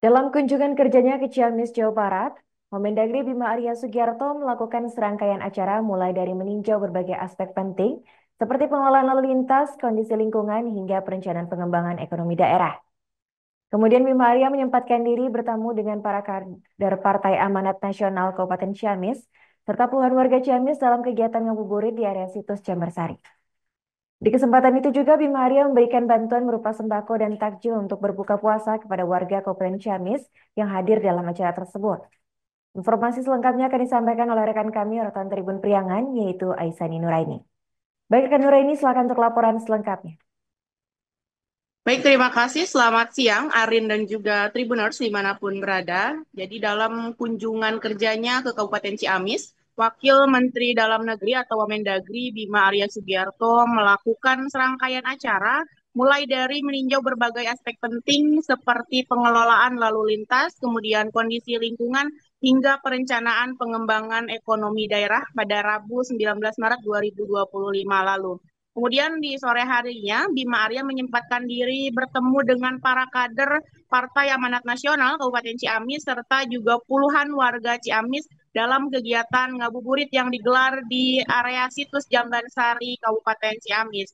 Dalam kunjungan kerjanya ke Ciamis, Jawa Barat, Mendagri Bima Arya Sugiarto melakukan serangkaian acara mulai dari meninjau berbagai aspek penting seperti pengelolaan lalu lintas, kondisi lingkungan, hingga perencanaan pengembangan ekonomi daerah. Kemudian Bima Arya menyempatkan diri bertemu dengan para kader Partai Amanat Nasional Kabupaten Ciamis, serta puluhan warga Ciamis dalam kegiatan ngabuburit di area situs Jambarsari. Di kesempatan itu juga Bima Arya memberikan bantuan berupa sembako dan takjil untuk berbuka puasa kepada warga Kabupaten Ciamis yang hadir dalam acara tersebut. Informasi selengkapnya akan disampaikan oleh rekan kami Rotan Tribun Priangan, yaitu Aisani Nuraini. Baik, rekan Nuraini, silakan untuk laporan selengkapnya. Baik, terima kasih. Selamat siang, Arin dan juga Tribuners dimanapun berada. Jadi dalam kunjungan kerjanya ke Kabupaten Ciamis, Wakil Menteri Dalam Negeri atau Wamendagri Bima Arya Sugiarto melakukan serangkaian acara mulai dari meninjau berbagai aspek penting seperti pengelolaan lalu lintas, kemudian kondisi lingkungan, hingga perencanaan pengembangan ekonomi daerah pada Rabu 19 Maret 2025 lalu. Kemudian di sore harinya, Bima Arya menyempatkan diri bertemu dengan para kader Partai Amanat Nasional Kabupaten Ciamis serta juga puluhan warga Ciamis dalam kegiatan ngabuburit yang digelar di area situs Jambansari Kabupaten Ciamis.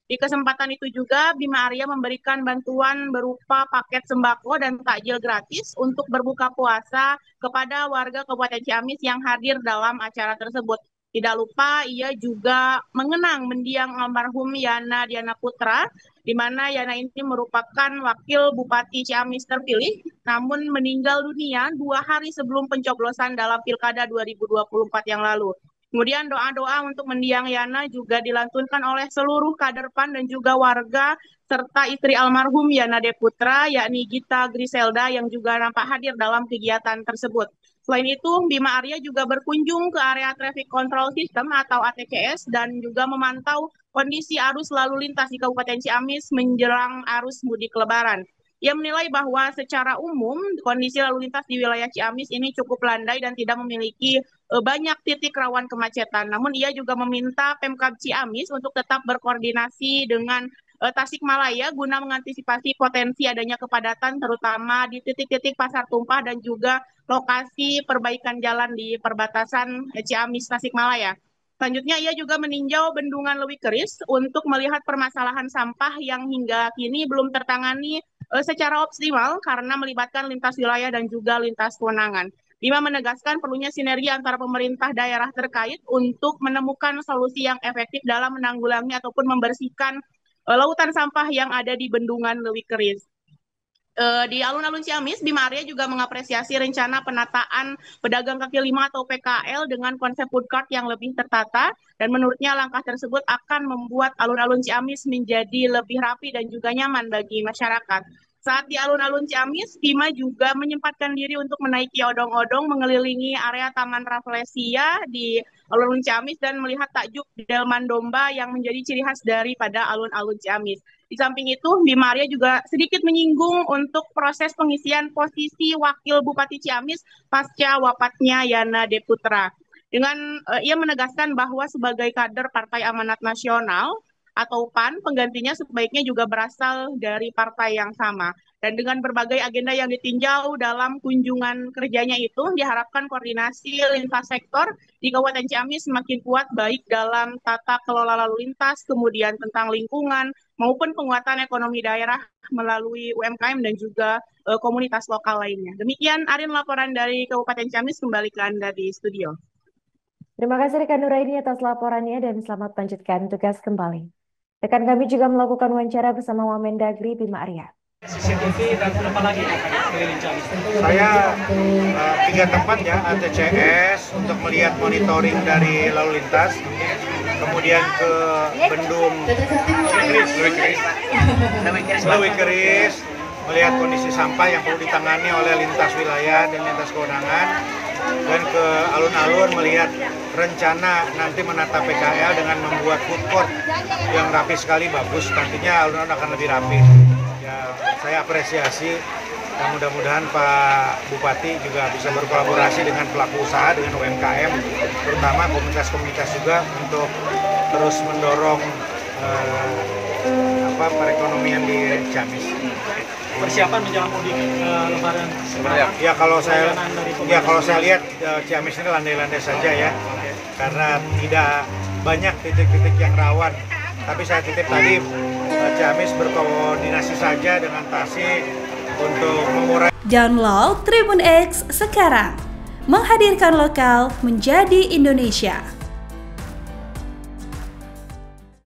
Di kesempatan itu juga Bima Arya memberikan bantuan berupa paket sembako dan takjil gratis untuk berbuka puasa kepada warga Kabupaten Ciamis yang hadir dalam acara tersebut. Tidak lupa ia juga mengenang mendiang almarhum Yana Diana Putra, di mana Yana ini merupakan wakil Bupati Ciamis terpilih, namun meninggal dunia 2 hari sebelum pencoblosan dalam Pilkada 2024 yang lalu. Kemudian doa-doa untuk mendiang Yana juga dilantunkan oleh seluruh kader PAN dan juga warga serta istri almarhum Yana De Putra, yakni Gita Griselda yang juga nampak hadir dalam kegiatan tersebut. Selain itu, Bima Arya juga berkunjung ke area Traffic Control System atau ATCS dan juga memantau kondisi arus lalu lintas di Kabupaten Ciamis menjelang arus mudik Lebaran. Ia menilai bahwa secara umum kondisi lalu lintas di wilayah Ciamis ini cukup landai dan tidak memiliki banyak titik rawan kemacetan. Namun ia juga meminta Pemkab Ciamis untuk tetap berkoordinasi dengan Tasikmalaya guna mengantisipasi potensi adanya kepadatan terutama di titik-titik pasar tumpah dan juga lokasi perbaikan jalan di perbatasan Ciamis Tasikmalaya. Selanjutnya ia juga meninjau bendungan Lewi Keris untuk melihat permasalahan sampah yang hingga kini belum tertangani secara optimal karena melibatkan lintas wilayah dan juga lintas kewenangan. Bima menegaskan perlunya sinergi antara pemerintah daerah terkait untuk menemukan solusi yang efektif dalam menanggulangi ataupun membersihkan lautan sampah yang ada di bendungan Lewi Keris. Di alun-alun Ciamis, Bima Arya juga mengapresiasi rencana penataan pedagang kaki lima atau PKL dengan konsep food court yang lebih tertata dan menurutnya langkah tersebut akan membuat alun-alun Ciamis menjadi lebih rapi dan juga nyaman bagi masyarakat. Saat di alun-alun Ciamis, Bima juga menyempatkan diri untuk menaiki odong-odong mengelilingi area Taman Rafflesia di alun-alun Ciamis dan melihat takjub delman domba yang menjadi ciri khas daripada alun-alun Ciamis. Di samping itu, Bima Arya juga sedikit menyinggung untuk proses pengisian posisi Wakil Bupati Ciamis pasca wafatnya Yana De Putra. Dengan ia menegaskan bahwa sebagai kader Partai Amanat Nasional atau PAN, penggantinya sebaiknya juga berasal dari partai yang sama. Dan dengan berbagai agenda yang ditinjau dalam kunjungan kerjanya itu, diharapkan koordinasi lintas sektor di Kabupaten Ciamis semakin kuat baik dalam tata kelola lalu lintas, kemudian tentang lingkungan, maupun penguatan ekonomi daerah melalui UMKM dan juga komunitas lokal lainnya. Demikian Arin laporan dari Kabupaten Ciamis, kembali ke Anda di studio. Terima kasih rekan Nuraini atas laporannya dan selamat melanjutkan tugas kembali. Rekan kami juga melakukan wawancara bersama Wamendagri Bima Arya. CCTV dan apa lagi keliling Ciamis? Saya 3 tempat ya, ATCS untuk melihat monitoring dari lalu lintas, kemudian ke bendung Lewi Keris, melihat kondisi sampah yang perlu ditangani oleh lintas wilayah dan lintas kewenangan, dan ke alun-alun melihat rencana nanti menata PKL dengan membuat food court yang rapi sekali, bagus. Nantinya alun-alun akan lebih rapi. Ya, saya apresiasi dan mudah-mudahan Pak Bupati juga bisa berkolaborasi dengan pelaku usaha, dengan UMKM, terutama komunitas-komunitas juga untuk terus mendorong perekonomian di Ciamis. persiapan menjelang mudik Lebaran. Ya kalau saya lihat Ciamis ini landai-landai saja ya, karena tidak banyak titik-titik yang rawan. Tapi saya titip tadi Ciamis berkoordinasi saja dengan Tasik untuk mengurangi. Download Tribun X sekarang, menghadirkan lokal menjadi Indonesia.